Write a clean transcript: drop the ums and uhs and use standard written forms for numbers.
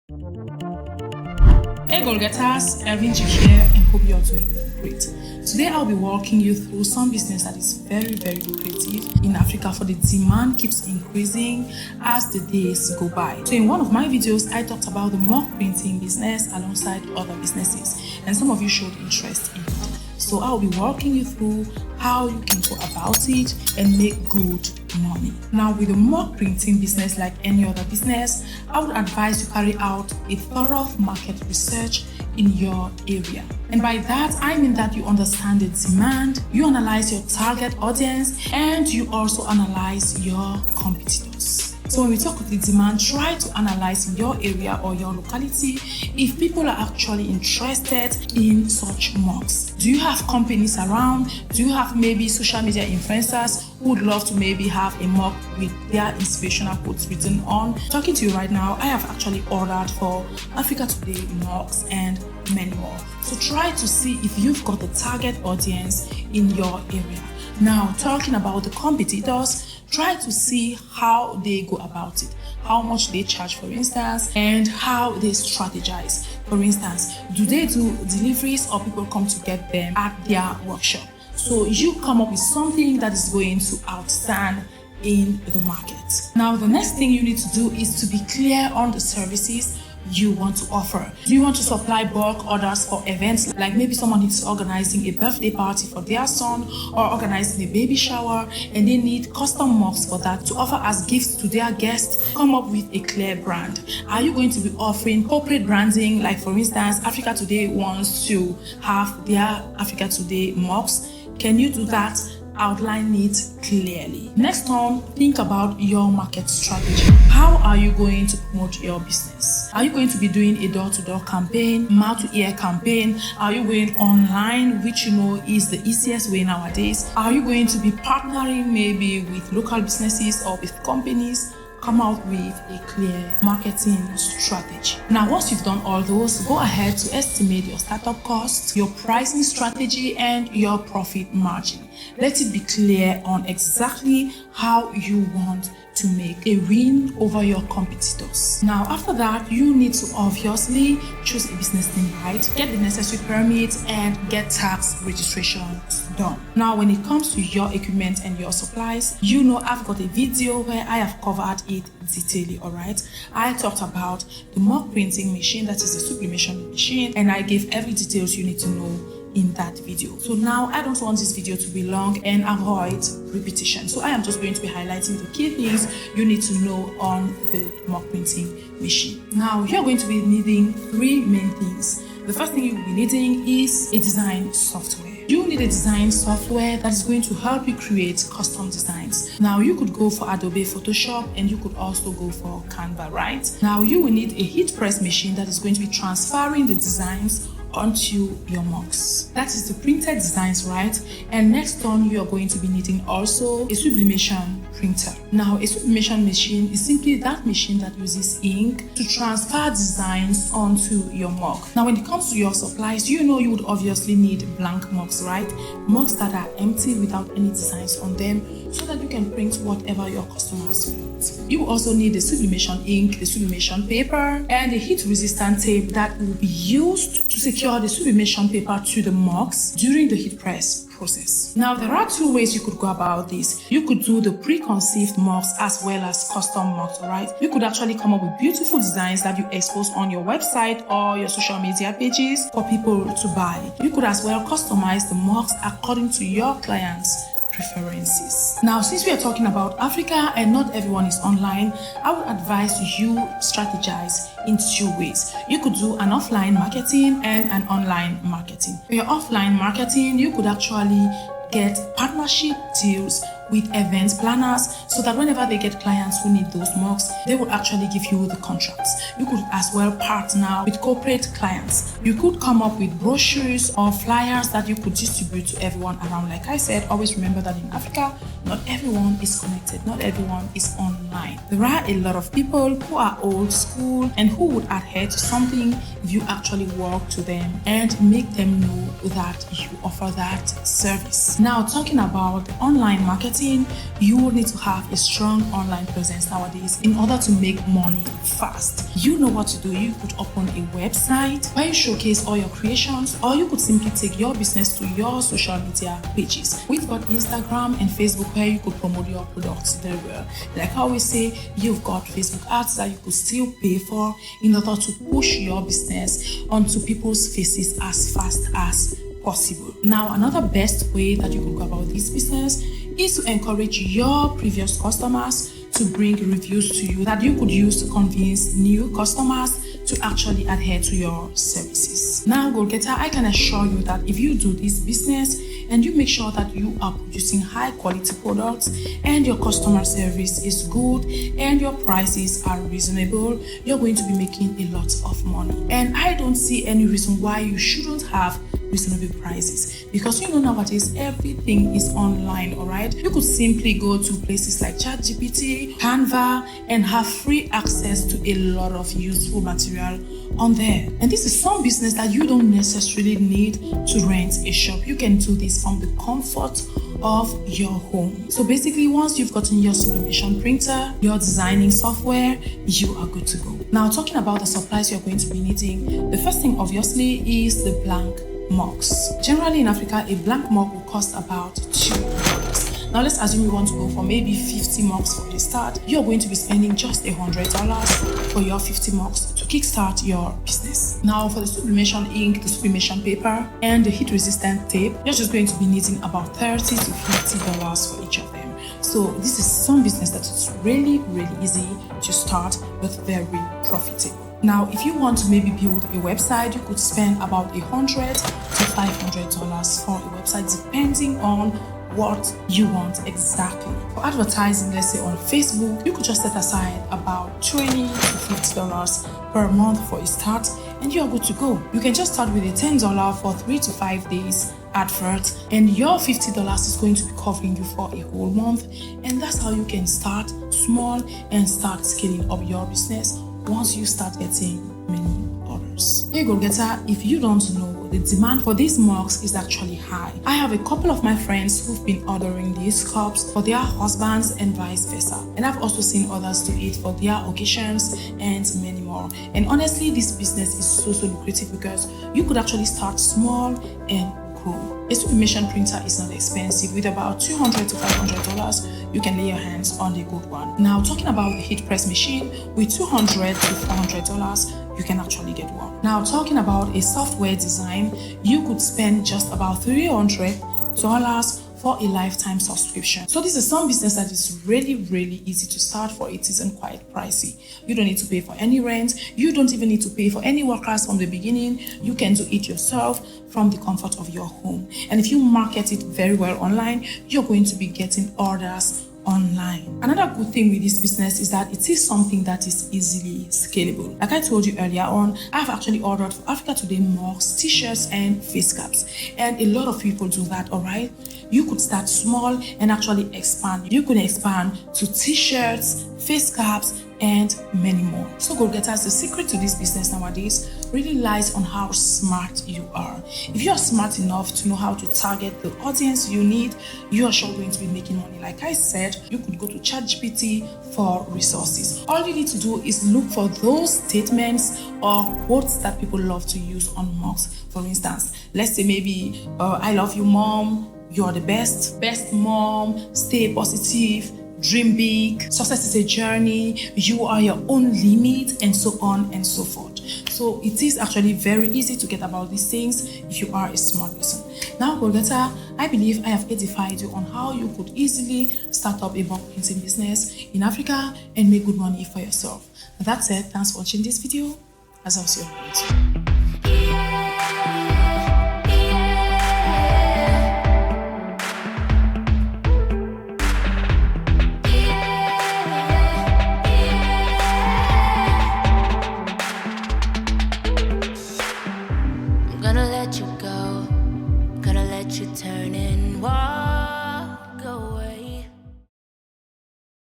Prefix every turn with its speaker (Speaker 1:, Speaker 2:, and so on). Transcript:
Speaker 1: Hey goal getters, Elvin here and hope you are doing great. Today I'll be walking you through some business that is very lucrative in Africa, for the demand keeps increasing as the days go by. So in one of my videos I talked about the mug printing business alongside other businesses, and some of you showed interest in it. So I'll be walking you through how you can go about it and make good money. Now, with the mug printing business, like any other business, I would advise you carry out a thorough market research in your area. And by that, I mean that you understand the demand, you analyze your target audience, and you also analyze your competitors. So when we talk of the demand, try to analyze in your area or your locality if people are actually interested in such mugs. Do you have companies around? Do you have maybe social media influencers who would love to maybe have a mug with their inspirational quotes written on? Talking to you right now, I have actually ordered for Africa Today mugs and many more. So try to see if you've got the target audience in your area. Now, talking about the competitors, try to see how they go about it, how much they charge, for instance, and how they strategize. For instance, do they do deliveries or people come to get them at their workshop? So you come up with something that is going to outstand in the market. Now, the next thing you need to do is to be clear on the services you want to offer. Do you want to supply bulk orders for events, like maybe someone is organizing a birthday party for their son or organizing a baby shower and they need custom mugs for that to offer as gifts to their guests? Come up with a clear brand. Are you going to be offering corporate branding, like for instance Africa Today wants to have their Africa Today mugs? Can you do that? Outline it clearly. Next on, think about your market strategy. How are you going to promote your business? Are you going to be doing a door-to-door campaign, mouth-to-ear campaign? Are you going online, which you know is the easiest way nowadays? Are you going to be partnering maybe with local businesses or with companies? Come out with a clear marketing strategy. Now, once you've done all those, go ahead to estimate your startup costs, your pricing strategy, and your profit margin. Let it be clear on exactly how you want to make a win over your competitors. Now, after that, you need to obviously choose a business name, right? Get the necessary permits and get tax registrations done. Now, when it comes to your equipment and your supplies, you know I've got a video where I have covered it detailedly, all right? I talked about the mug printing machine, that is the sublimation machine, and I gave every details you need to know in that video. So now I don't want this video to be long and avoid repetition. So I am just going to be highlighting the key things you need to know on the mug printing machine. Now you're going to be needing three main things. The first thing you'll be needing is a design software. You need a design software that is going to help you create custom designs. Now you could go for Adobe Photoshop and you could also go for Canva, right? Now you will need a heat press machine that is going to be transferring the designs onto your mugs. That is the printed designs, right? And next on, you are going to be needing also a sublimation printer. Now, a sublimation machine is simply that machine that uses ink to transfer designs onto your mug. Now, when it comes to your supplies, you know you would obviously need blank mugs, right? Mugs that are empty without any designs on them, so that you can print whatever your customers want. You will also need a sublimation ink, a sublimation paper, and a heat-resistant tape that will be used to secure the sublimation paper to the mugs during the heat press process. Now, there are two ways you could go about this. You could do the preconceived mugs as well as custom mugs, right? You could actually come up with beautiful designs that you expose on your website or your social media pages for people to buy. You could as well customize the mugs according to your clients' preferences. Now, since we are talking about Africa and not everyone is online, I would advise you strategize in two ways. You could do an offline marketing and an online marketing. For your offline marketing, you could actually get partnership deals with event planners, so that whenever they get clients who need those mugs, they will actually give you the contracts. You could as well partner with corporate clients. You could come up with brochures or flyers that you could distribute to everyone around. Like I said, always remember that in Africa, not not everyone is connected, not everyone is online. There are a lot of people who are old school and who would adhere to something if you actually walk to them and make them know that you offer that service. Now, talking about online marketing, you will need to have a strong online presence nowadays in order to make money fast. You know what to do. You could open a website where you showcase all your creations, or you could simply take your business to your social media pages. We've got Instagram and Facebook where you could promote your products very well. Like I always say, you've got Facebook ads that you could still pay for in order to push your business onto people's faces as fast as possible. Now, another best way that you could go about this business is to encourage your previous customers to bring reviews to you that you could use to convince new customers to actually adhere to your services. Now, goal getter, I can assure you that if you do this business and you make sure that you are producing high quality products and your customer service is good and your prices are reasonable, you're going to be making a lot of money. And I don't see any reason why you shouldn't have reasonable prices, because you know nowadays everything is online. All right, you could simply go to places like ChatGPT, Canva, and have free access to a lot of useful material on there. And this is some business that you don't necessarily need to rent a shop. You can do this from the comfort of your home. So basically, once you've gotten your sublimation printer, your designing software, you are good to go. Now, talking about the supplies you're going to be needing, the first thing obviously is the blank mugs. Generally in Africa, a blank mug will cost about $2. Now let's assume you want to go for maybe 50 mugs for the start. You're going to be spending just $100 for your 50 mugs to kickstart your business. Now for the sublimation ink, the sublimation paper, and the heat resistant tape, you're just going to be needing about $30 to $50 for each of them. So this is some business that is really easy to start, but very profitable. Now, if you want to maybe build a website, you could spend about $100 to $500 for a website, depending on what you want exactly. For advertising, let's say on Facebook, you could just set aside about $20 to $50 per month for a start, and you are good to go. You can just start with a $10 for 3 to 5 days advert, and your $50 is going to be covering you for a whole month. And that's how you can start small and start scaling up your business once you start getting many orders. Hey goal getter, if you don't know, the demand for these mugs is actually high. I have a couple of my friends who've been ordering these cups for their husbands and vice versa. And I've also seen others do it for their occasions and many more. And honestly, this business is so lucrative because you could actually start small and grow. A sublimation printer is not expensive. With about $200 to $500, you can lay your hands on the good one. Now, talking about the heat press machine, with $200 to $400, you can actually get one. Now, talking about a software design, you could spend just about $300 for a lifetime subscription. So this is some business that is really easy to start for. It isn't quite pricey. You don't need to pay for any rent. You don't even need to pay for any workers from the beginning. You can do it yourself from the comfort of your home. And if you market it very well online, you're going to be getting orders online. Another good thing with this business is that it is something that is easily scalable. Like I told you earlier on, I've actually ordered for Africa Today mugs, t-shirts, and face caps. And a lot of people do that, all right? You could start small and actually expand. You could expand to t-shirts, face caps, and many more. So goal getters, the secret to this business nowadays really lies on how smart you are. If you are smart enough to know how to target the audience you need, you are sure going to be making money. Like I said, you could go to ChatGPT for resources. All you need to do is look for those statements or quotes that people love to use on mugs. For instance, let's say maybe, I love you, mom, you're the best mom, stay positive, dream big, success is a journey, you are your own limit, and so on and so forth. So it is actually very easy to get about these things if you are a smart person. Now, goal getter, I believe I have edified you on how you could easily start up a bulk printing business in Africa and make good money for yourself. That said, thanks for watching this video. As I'll see you on YouTube.